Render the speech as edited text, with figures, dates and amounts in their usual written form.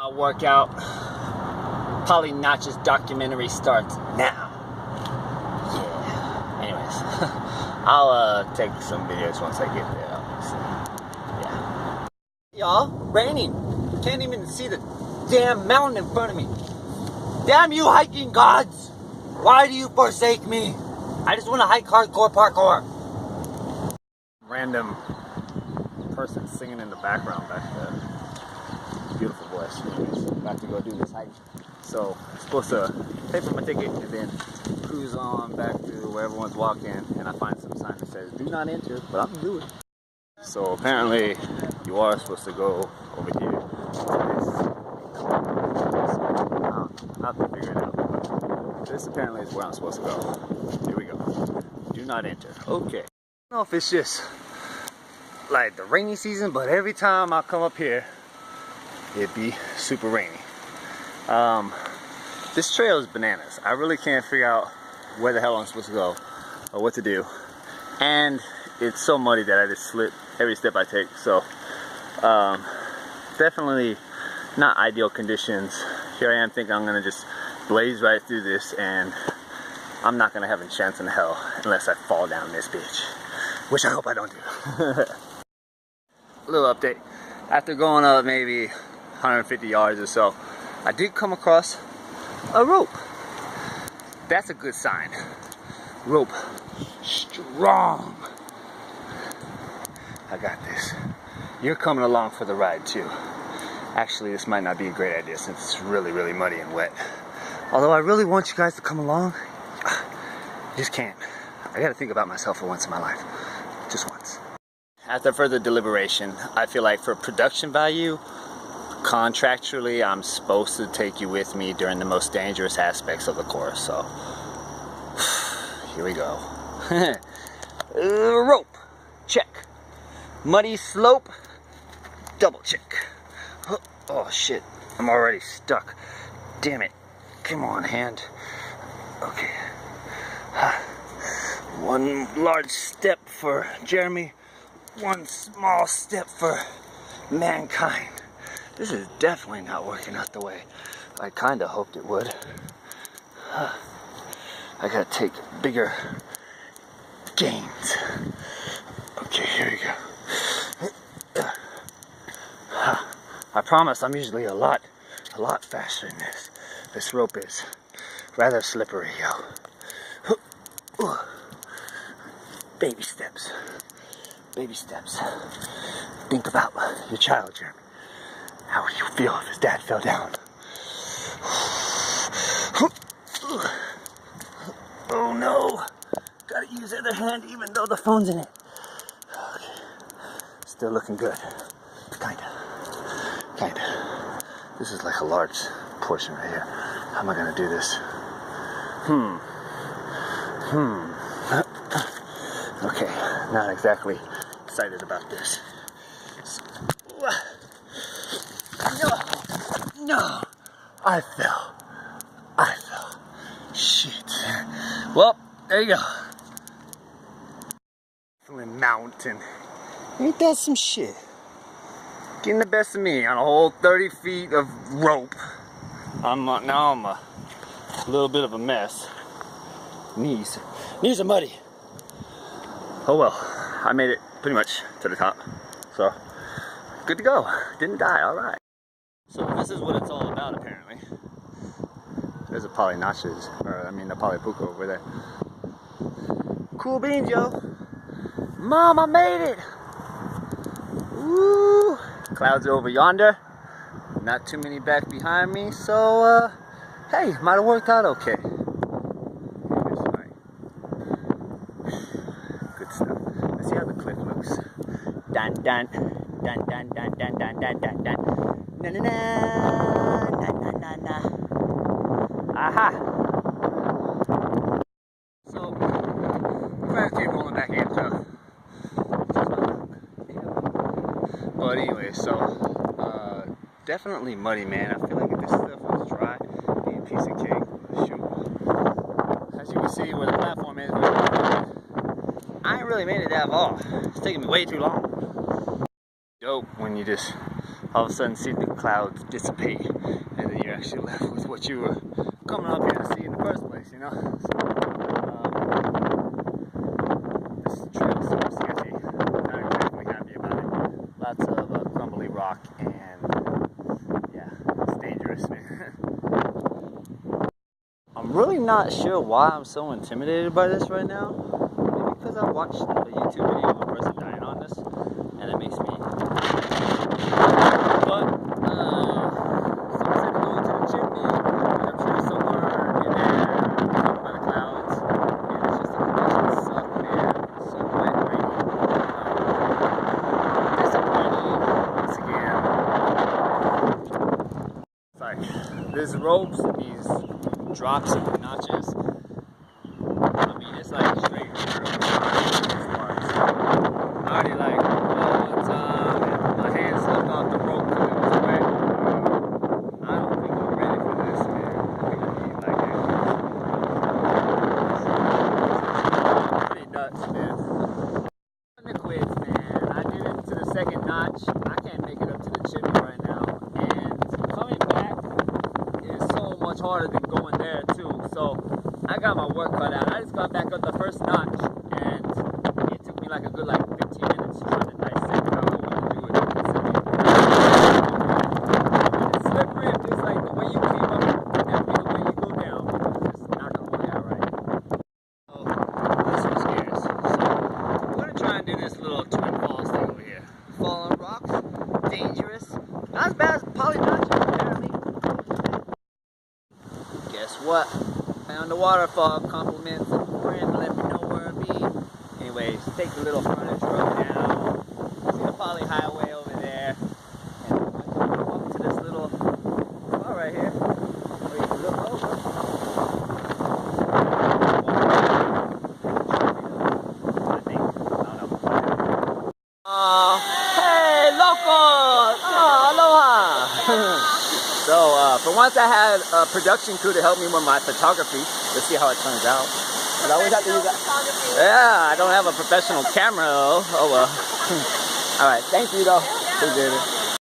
Our workout, Pali Notch's documentary starts now. Yeah. Anyways, I'll take some videos once I get there, obviously. Yeah. Y'all, raining. Can't even see the damn mountain in front of me. Damn you hiking gods! Why do you forsake me? I just want to hike hardcore parkour. Random person singing in the background back there. Beautiful voice. Anyways, about to go do this hike. So I'm supposed to pay for my ticket and then cruise on back to where everyone's walking, and I find some sign that says do not enter, but I'm gonna do it. So apparently you are supposed to go over here to this. I'll have to figure it out. But this apparently is where I'm supposed to go. Here we go. Do not enter. Okay. I don't know if it's just like the rainy season, but every time I come up here it'd be super rainy. This trail is bananas. I really can't figure out where the hell I'm supposed to go or what to do, and it's so muddy that I just slip every step I take. So definitely not ideal conditions. Here I am thinking I'm gonna just blaze right through this, and I'm not gonna have a chance in hell unless I fall down this bitch, which I hope I don't do. Little update. After going up maybe 150 yards or so, I did come across a rope. That's a good sign. Rope. Strong. I got this. You're coming along for the ride too. Actually, this might not be a great idea since it's really, really muddy and wet. Although I really want you guys to come along, I just can't. I gotta think about myself for once in my life. Just once. After further deliberation, I feel like for production value, contractually, I'm supposed to take you with me during the most dangerous aspects of the course. So, here we go. Rope, check. Muddy slope, double check. Oh shit, I'm already stuck. Damn it. Come on, hand. Okay. One large step for Jeremy, one small step for mankind. This is definitely not working out the way I kind of hoped it would. I gotta take bigger gains. Okay, here we go. I promise I'm usually a lot faster than this. This rope is rather slippery, yo. Baby steps. Baby steps. Think about your child, Jeremy. How would you feel if his dad fell down? Oh no! Gotta use the other hand even though the phone's in it. Okay. Still looking good. Kinda. This is like a large portion right here. How am I gonna do this? Okay, not exactly excited about this. No, I fell. Shit. Well, there you go. Feeling mountain. Ain't that some shit? Getting the best of me on a whole 30 feet of rope. Now I'm a little bit of a mess. Knees are muddy. Oh well, I made it pretty much to the top. So, good to go. Didn't die, alright. So this is what it's all about apparently. There's a Pali Notch's, the Pali Puka over there. Cool beans, yo. Mom, I made it! Woo! Clouds are over yonder. Not too many back behind me, so hey, might have worked out okay. Good stuff. Let's see how the cliff looks. Dun dun dun dun dun dun dun dun dun dun. Na na na na na na na. Aha! So, we're actually rolling back in, so. But anyway, so definitely muddy, man. I feel like if this stuff was dry, it'd be a piece of cake. Shoot. As you can see where the platform is, I ain't really made it that far. It's taking me way too long. Dope when you just all of a sudden see the clouds dissipate, and then you're actually left with what you were coming up here to see in the first place, you know? So, this trail is super sketchy. Not exactly happy about it. Lots of crumbly rock, and yeah, it's dangerous, man. I'm really not sure why I'm so intimidated by this right now. Maybe because I watched a YouTube video of a person dying on this, and it makes me. But someone said to go to the chimney, and I'm sure somewhere in there, by the clouds, and it's just the conditions suck, man. So wet, rainy. Disappointing once again. It's like there's ropes and these drops and notches. I mean, it's like straight sparks. I already like my hand slipped off the rope because it was wet. I don't think I'm ready for this, man. I think I need like it's pretty nuts, man. I'm gonna quit, man. I did it to the second notch. I can't make it up to the chimney right now, and coming back is so much harder than going there too. So I got my work cut out. I just got back up the first notch, and it took me like a good 15 minutes trying to dissect how I want to do it. It's slippery, just like the way you came up, definitely the way you go down. It's not gonna work out right. So this was scarce. So we're gonna try and do this little twin falls thing over here. Fall on rocks, dangerous. Not as bad as Pali apparently. Guess what? Found the waterfall. Compliments of a friend. Let me know where it be. Anyways, take the little furniture road down. See the Pali highway over there. And I'm going to walk to this little spot right here where you can look over. I think. I don't know. Hey, locals! Oh, aloha! So, for once I had a production crew to help me with my photography. Let's see how it turns out. But I always have to use that. Yeah, I don't have a professional camera though. Oh well. Alright, thank you though. Appreciate it.